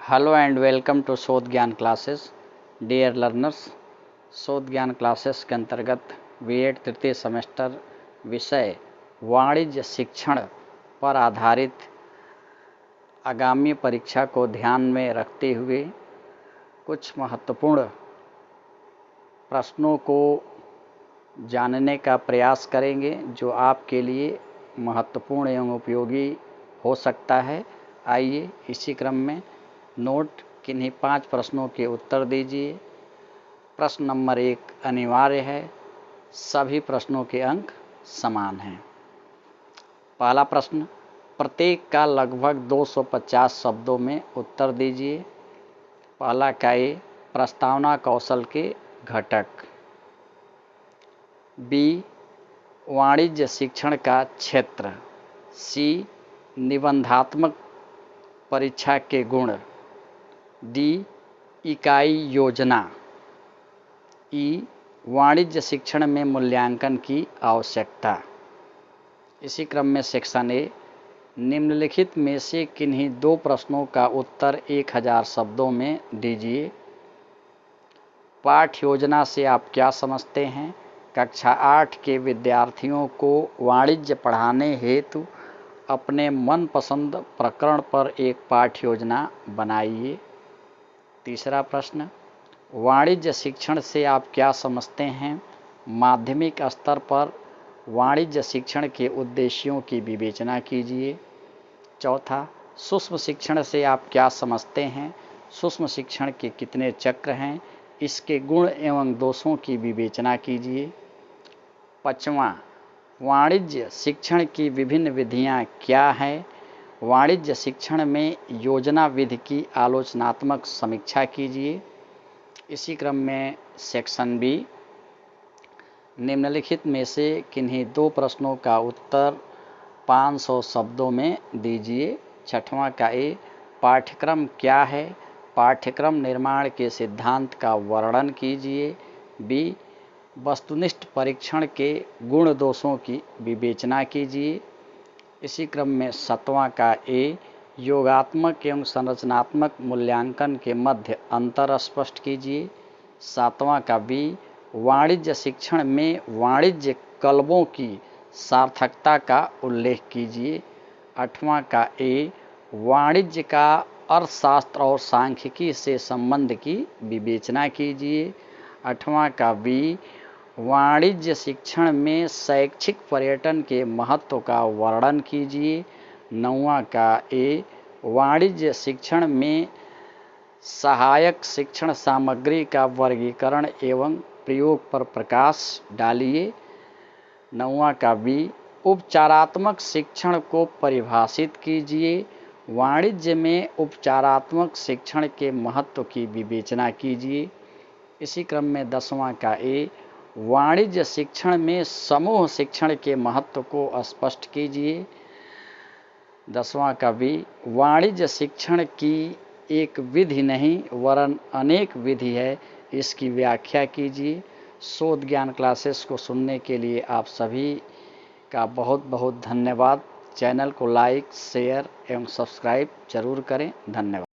Hello and welcome to शोध ज्ञान classes dear learners. शोध ज्ञान क्लासेस के अंतर्गत बीएड तृतीय सेमेस्टर विषय वाणिज्य शिक्षण पर आधारित आगामी परीक्षा को ध्यान में रखते हुए कुछ महत्वपूर्ण प्रश्नों को जानने का प्रयास करेंगे जो आपके लिए महत्वपूर्ण एवं उपयोगी हो सकता है। आइए इसी क्रम में नोट किन्हीं 5 प्रश्नों के उत्तर दीजिए। प्रश्न नंबर 1 अनिवार्य है, सभी प्रश्नों के अंक समान हैं। पहला प्रश्न, प्रत्येक का लगभग 250 शब्दों में उत्तर दीजिए। पहला का ए, प्रस्तावना कौशल के घटक। बी, वाणिज्य शिक्षण का क्षेत्र। सी, निबंधात्मक परीक्षा के गुण। डी, इकाई योजना। ई, वाणिज्य शिक्षण में मूल्यांकन की आवश्यकता। इसी क्रम में सेक्शन ए, निम्नलिखित में से किन्हीं 2 प्रश्नों का उत्तर 1000 शब्दों में दीजिए। पाठ योजना से आप क्या समझते हैं? कक्षा 8 के विद्यार्थियों को वाणिज्य पढ़ाने हेतु अपने मनपसंद प्रकरण पर एक पाठ योजना बनाइए। तीसरा प्रश्न, वाणिज्य शिक्षण से आप क्या समझते हैं? माध्यमिक स्तर पर वाणिज्य शिक्षण के उद्देश्यों की विवेचना कीजिए। चौथा, सूक्ष्म शिक्षण से आप क्या समझते हैं? सूक्ष्म शिक्षण के कितने चक्र हैं? इसके गुण एवं दोषों की विवेचना कीजिए। पाँचवां, वाणिज्य शिक्षण की विभिन्न विधियां क्या हैं? वाणिज्य शिक्षण में योजना विधि की आलोचनात्मक समीक्षा कीजिए। इसी क्रम में सेक्शन बी, निम्नलिखित में से किन्हीं 2 प्रश्नों का उत्तर 500 शब्दों में दीजिए। छठवां का ए, पाठ्यक्रम क्या है? पाठ्यक्रम निर्माण के सिद्धांत का वर्णन कीजिए। बी, वस्तुनिष्ठ परीक्षण के गुण दोषों की विवेचना कीजिए। इसी क्रम में 7वां का ए, योगात्मक एवं संरचनात्मक मूल्यांकन के मध्य अंतर स्पष्ट कीजिए। 7वां का बी, वाणिज्य शिक्षण में वाणिज्य कलमों की सार्थकता का उल्लेख कीजिए। 8वां का ए, वाणिज्य का अर्थशास्त्र और सांख्यिकी से संबंध की विवेचना कीजिए। 8वां का बी, वाणिज्य शिक्षण में शैक्षिक पर्यटन के महत्व का वर्णन कीजिए। 9वां का ए, वाणिज्य शिक्षण में सहायक शिक्षण सामग्री का वर्गीकरण एवं प्रयोग पर प्रकाश डालिए। 9वां का बी, उपचारात्मक शिक्षण को परिभाषित कीजिए। वाणिज्य में उपचारात्मक शिक्षण के महत्व की विवेचना कीजिए। इसी क्रम में 10वां का ए, वाणिज्य शिक्षण में समूह शिक्षण के महत्व को स्पष्ट कीजिए। 10वां का बी, वाणिज्य शिक्षण की एक विधि नहीं वरन अनेक विधि है, इसकी व्याख्या कीजिए। शोध ज्ञान क्लासेस को सुनने के लिए आप सभी का बहुत बहुत धन्यवाद। चैनल को लाइक, शेयर एवं सब्सक्राइब जरूर करें। धन्यवाद।